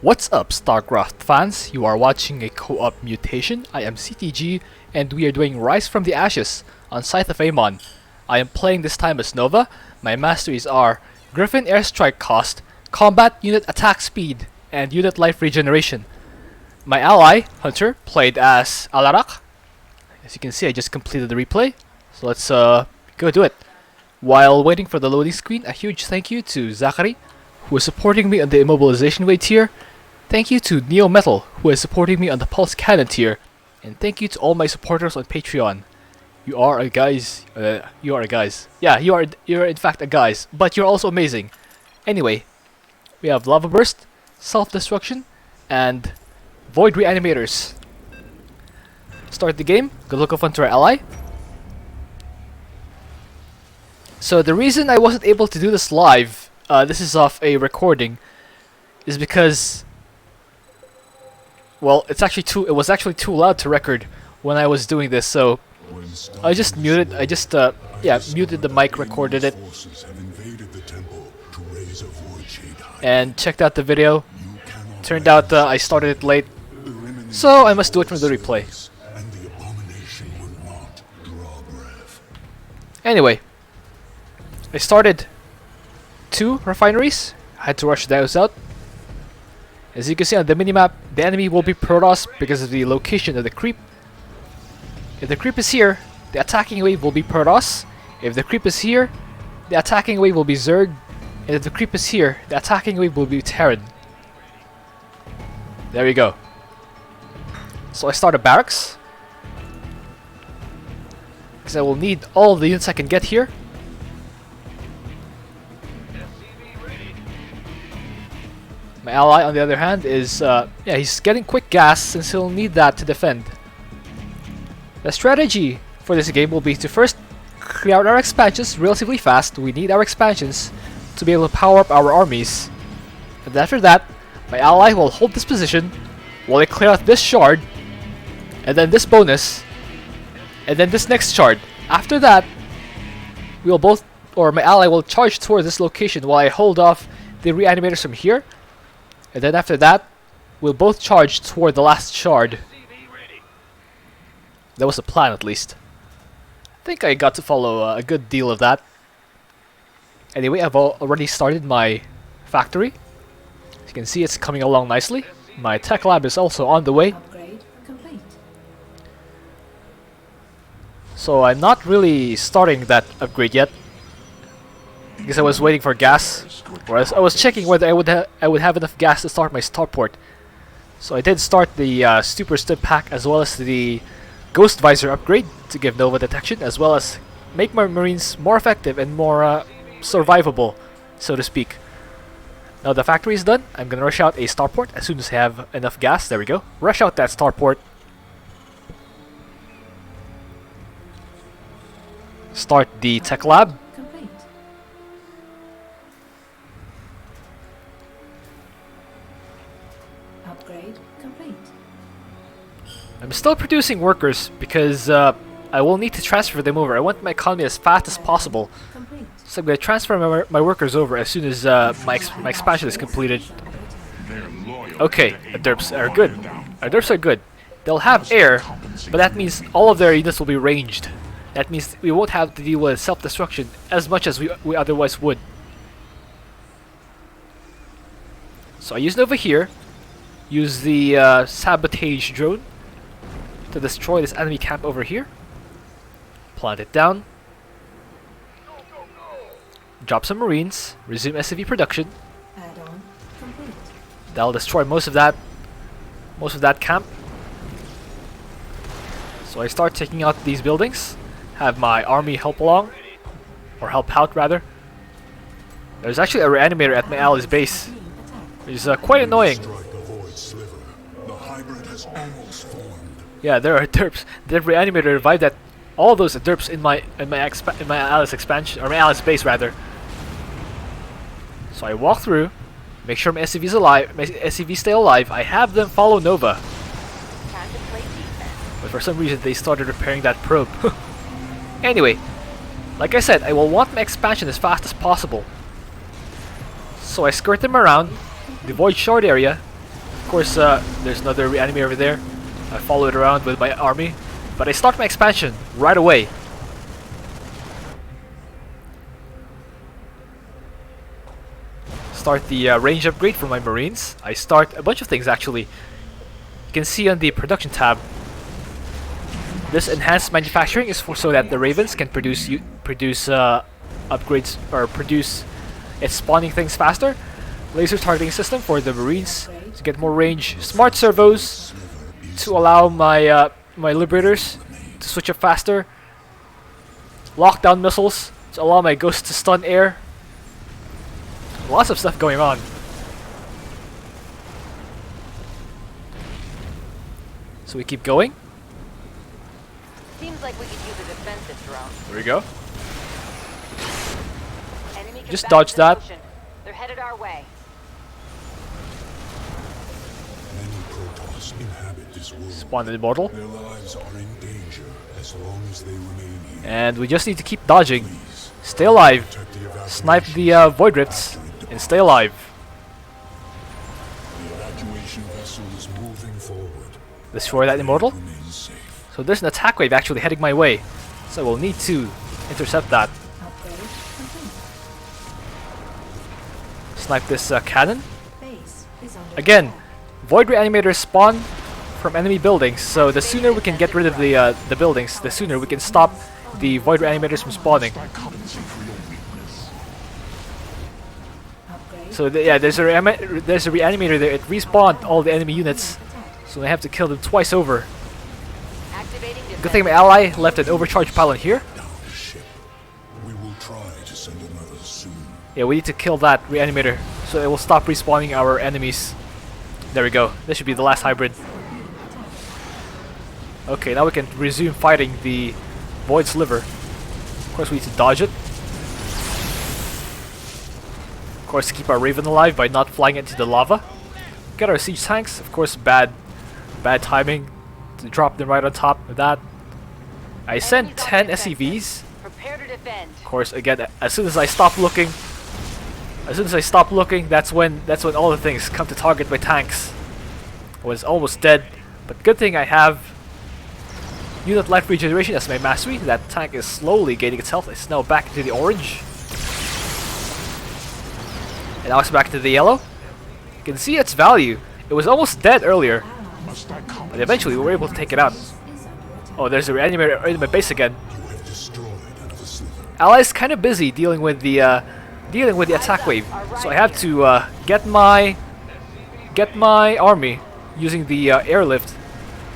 What's up, Starcraft fans? You are watching a co-op Mutation. I am CTG, and we are doing Rise from the Ashes on Scythe of Amon. I am playing this time as Nova. My masteries are Griffin Airstrike Cost, Combat Unit Attack Speed, and Unit Life Regeneration. My ally, Hunter, played as Alarak. As you can see, I just completed the replay, so let's go do it. While waiting for the loading screen, a huge thank you to Zachary, who is supporting me on the Immobilization Way tier. Thank you to Neo Metal, who is supporting me on the Pulse Cannon tier. And thank you to all my supporters on Patreon. You are a guys. You are a guys. Yeah, you're in fact a guys, but you're also amazing. Anyway, we have Lava Burst, Self-Destruction, and Void Reanimators. Start the game. Good luck of our ally. So the reason I wasn't able to do this live, this is off a recording, is because, well, it was actually too loud to record when I was doing this, so I just muted the mic, recorded it, and checked out the video. Turned out I started it late, so I must do it from the replay. Anyway, I started 2 refineries. I had to rush those out. As you can see on the minimap, the enemy will be Protoss because of the location of the creep. If the creep is here, the attacking wave will be Protoss. If the creep is here, the attacking wave will be Zerg. And if the creep is here, the attacking wave will be Terran. There we go. So I start a barracks, because I will need all the units I can get here. My ally, on the other hand, is he's getting quick gas since he'll need that to defend. The strategy for this game will be to first clear out our expansions relatively fast. We need our expansions to be able to power up our armies. And after that, my ally will hold this position while I clear out this shard, and then this bonus, and then this next shard. After that, my ally will charge towards this location while I hold off the reanimators from here. And then after that, we'll both charge toward the last shard. That was the plan, at least. I think I got to follow a good deal of that. Anyway, I've already started my factory. As you can see, it's coming along nicely. My tech lab is also on the way. Upgrade complete. So I'm not really starting that upgrade yet, because I was waiting for gas, or I was checking whether I would have enough gas to start my starport. So I did start the Super Stim Pack as well as the Ghost Visor upgrade to give Nova detection, as well as make my Marines more effective and more survivable, so to speak. Now the factory is done. I'm gonna rush out a starport as soon as I have enough gas. There we go. Rush out that starport. Start the tech lab. Complete. Upgrade complete. I'm still producing workers because I will need to transfer them over. I want my economy as fast as possible. Complete. So I'm going to transfer my workers over as soon as my expansion is completed. Okay, our derps are good. Our derps are good. They'll have air, but that means all of their units will be ranged. That means we won't have to deal with self-destruction as much as we otherwise would. So I used Nova here. Use the sabotage drone to destroy this enemy camp over here. Plant it down. Drop some Marines. Resume SCV production. Add-on complete. That'll destroy most of that camp. So I start taking out these buildings. Have my army help along, or help out rather. There's actually a reanimator at my ally's base, which is quite annoying. Yeah, there are derps. The reanimator revived that all those derps in my ally's expansion, or my ally's base rather. So I walk through, make sure my SCV's alive, my SCVs stay alive. I have them follow Nova, but for some reason they started repairing that probe. Anyway, like I said, I will want my expansion as fast as possible. So I skirt them around the void shard area, Of course, there's another reanimator over there. I follow it around with my army, but I start my expansion right away. Start the range upgrade for my marines. I start a bunch of things actually. You can see on the production tab. This enhanced manufacturing is for so that the ravens can produce upgrades or produce its spawning things faster. Laser targeting system for the marines to get more range. Smart servos to allow my my liberators to switch up faster. Lockdown missiles to allow my ghosts to stun air. Lots of stuff going on. So we keep going. Seems like we could use a defensive drone. There we go. Enemy Just combatants dodge in that. motion. They're headed our way. Many Protoss inhabit this world. Spawn the immortal. Their lives are in danger as long as they remain here. And we just need to keep dodging. Please, Stay alive. protect the Snipe evacuation the void rifts and stay alive. The evacuation vessel is moving forward. Destroy that immortal. Remain safe. So there's an attack wave actually heading my way. So we'll need to intercept that. Upgrade complete. Snipe this cannon. Base is under Again, attack. void reanimators spawn from enemy buildings. So the sooner we can get rid of the buildings, the sooner we can stop the void reanimators from spawning. Upgrade. So yeah, there's a reanimator there. It respawned all the enemy units. Attack. So I have to kill them twice over. Activating Good thing my ally left an overcharged pylon here. Down the ship. We will try to send another soon. Yeah, we need to kill that reanimator so it will stop respawning our enemies. There we go. This should be the last hybrid. Okay, now we can resume fighting the void sliver. Of course, we need to dodge it. Of course, keep our raven alive by not flying into the lava. Get our siege tanks. Of course, bad timing to drop them right on top of that. I sent 10 SCVs. Prepare to defend. Of course, again, as soon as I stop looking, that's when all the things come to target my tanks. I was almost dead, but good thing I have unit life regeneration as my mastery. That tank is slowly gaining its health. It's now back into the orange, and now it's back to the yellow. You can see its value. It was almost dead earlier, but eventually we were able to take it out. Is under attack. Oh, there's a reanimator in my base again. You have destroyed the sliver. Ally's kind of busy dealing with the attack wave, so I have to get my army using the airlift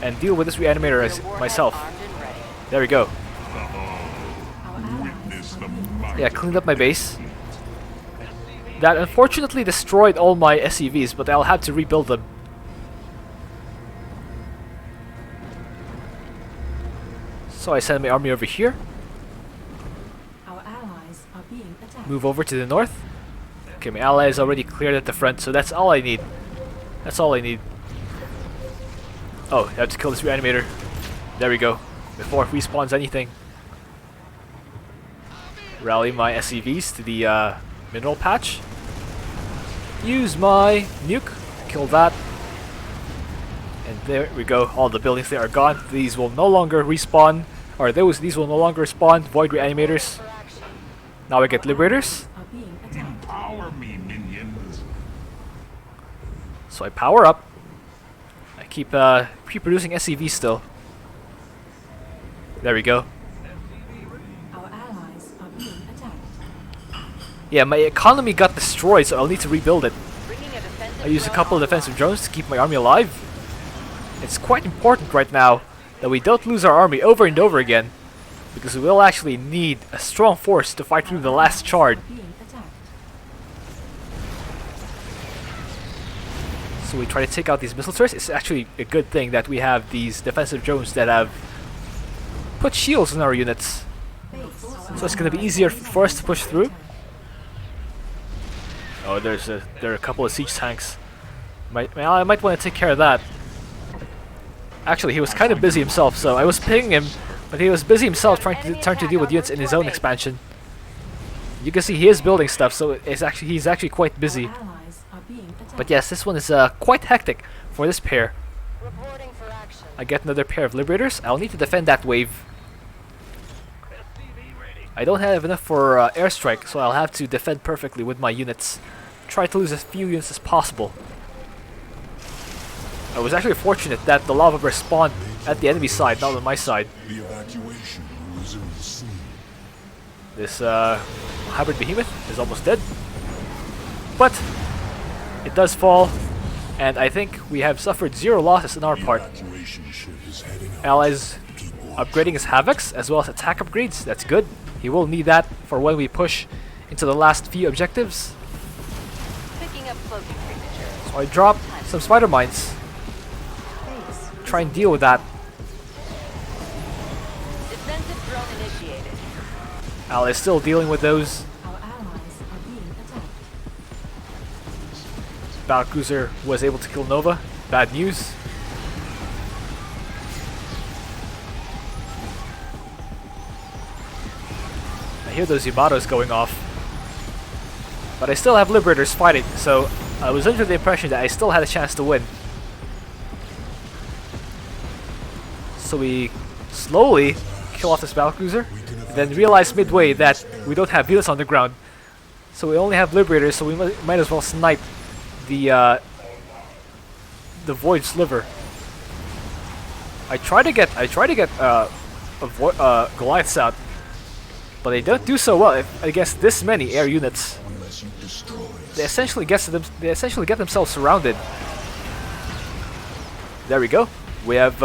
and deal with this reanimator as myself. Armed and ready. There we go. Our allies are being Yeah, cleaned up my base. That unfortunately destroyed all my SCVs, but I'll have to rebuild them. So I send my army over here. Our allies are being attacked. Move over to the north. Okay, my ally is already cleared at the front, so that's all I need. That's all I need. Oh, I have to kill this reanimator. There we go. Before it respawns anything. Rally my SCVs to the mineral patch. Use my nuke to kill that. And there we go. All the buildings there are gone. These will no longer respawn. Or these will no longer spawn void reanimators. Now I get liberators. Are being attacked. Power me, minions. So I power up. I keep producing SCVs still. There we go. Our allies are being attacked. Yeah, my economy got destroyed, so I'll need to rebuild it. Bringing a defensive I used a drone couple of online. defensive drones to keep my army alive. It's quite important right now that we don't lose our army over and over again, because we will actually need a strong force to fight through the last shard. Are being attacked. So we try to take out these missile turrets. It's actually a good thing that we have these defensive drones that have put shields in our units. Base. So it's going to be easier for us to push through. Oh, there are a couple of siege tanks. I might want to take care of that. Actually, he was kind of busy himself, so I was pinging him, but he was busy himself trying to deal with units in his own expansion. You can see he is building stuff, so he's actually quite busy. Our allies are being attacked. But yes, this one is quite hectic for this pair. Reporting for action. I get another pair of Liberators. I'll need to defend that wave. I don't have enough for airstrike, so I'll have to defend perfectly with my units. Try to lose as few units as possible. I was actually fortunate that the lava burst spawned at the enemy side, not on my side. The evacuation will resume soon. This hybrid behemoth is almost dead. But it does fall, and I think we have suffered 0 losses on our The part. evacuation ship is heading out. Allies Keep watch. upgrading his Havocs as well as attack upgrades. That's good. He will need that for when we push into the last few objectives. Picking up cloaking signature. So I drop some spider mines. Base Try and deal with that. Defensive drone initiated. Al is still dealing with those. Our allies are being attacked. Battlecruiser was able to kill Nova. Bad news. I hear those Yamatos going off. But I still have Liberators fighting, so I was under the impression that I still had a chance to win. So we slowly kill off this battlecruiser, and then realize midway that we don't have units on the ground. So we only have Liberators, so we might as well snipe the Void Sliver. I try to get Goliaths out, but they don't do so well against this many air units. Unless you destroy us. They essentially get themselves surrounded. There we go. We have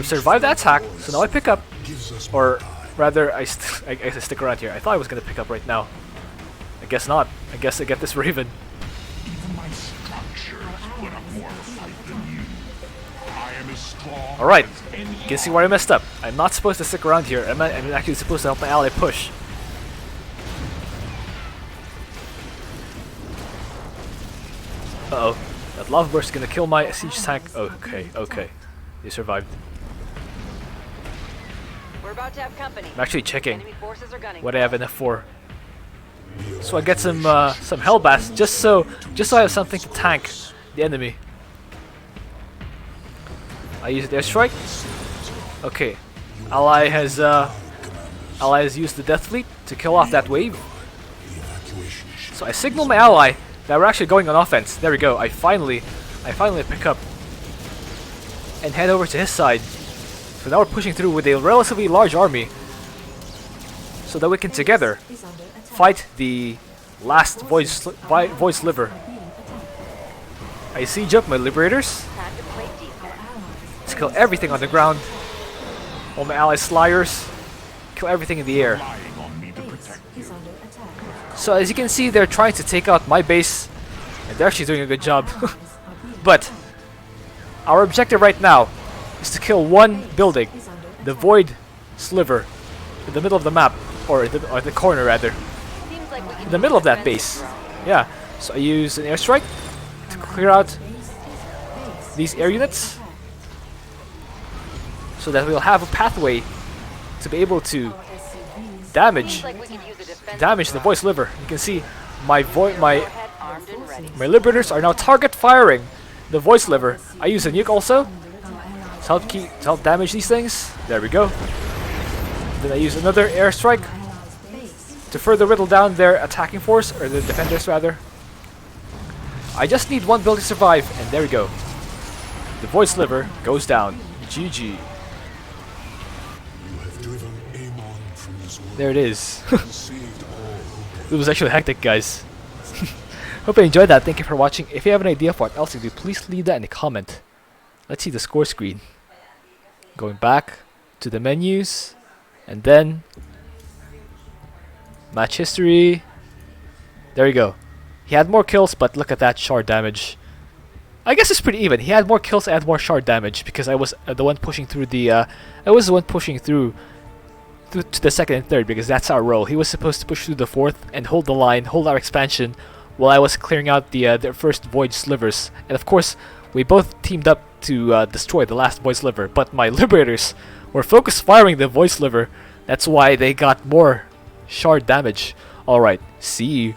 survived that attack. So now I pick up, Gives us or rather, I stick around here. I thought I was gonna pick up right now. I guess not. I guess I get this Raven. even my structures put up more fight than you. I am as strong. All right. as any You can see where I messed up. I'm not supposed to stick around here. I'm actually supposed to help my ally push. Uh-oh. That lava burst is gonna kill my siege tank. Okay, okay. They survived. We're about to have company. I'm actually checking Enemy forces are gunning. what I have enough for. So I get some hellbats just so I have something to tank the enemy. I use the airstrike. Okay. Ally has used the Death Fleet to kill off that wave. The evacuation ship. So I signal my ally that we're actually going on offense. There we go. I finally pick up and head over to his side. So now we're pushing through with a relatively large army, so that we can together Is under attack. fight the last Void Sliver. Being attacked. I siege up my Liberators Time to play Our defense. allies to kill everything on the ground. All my allies Slayers kill everything in the air. Relying on me to base protect you. is under attack. So as you can see, they're trying to take out my base, and they're actually doing a good job. Allies are being But our objective right now is to kill one building, is under the attack. Void Sliver, in the middle of the map, or the corner rather, Seems like we can in the use middle of that defensive base. drone. Yeah. So I use an airstrike to clear out Base these air units, attack. so that we'll have a pathway to be able to Our SCVs damage Seems like we can use a defensive the drone. Void Sliver. You can see my Warhead armed and ready. my Liberators are now target firing the Void Sliver. I use a nuke also Our allies to help damage these things. There we go. Then I use another airstrike allies base to further whittle down their attacking force, or the defenders rather. I just need one building to survive, and there we go. The Void Sliver goes down. GG. You have driven Amon from his world There it is. and saved all who It was actually hectic, guys. Hope you enjoyed that. Thank you for watching. If you have an idea for what else to do, please leave that in the comment. Let's see the score screen. Going back to the menus, and then match history. There you go. He had more kills, but look at that shard damage. I guess it's pretty even. He had more kills, I had more shard damage because I was the one pushing through the. I was the one pushing through to the second and third because that's our role. He was supposed to push through the fourth and hold the line, hold our expansion, while I was clearing out the first Void Slivers. And of course, we both teamed up to destroy the last Void Sliver. But my Liberators were focus firing the Void Sliver. That's why they got more shard damage. Alright, see you.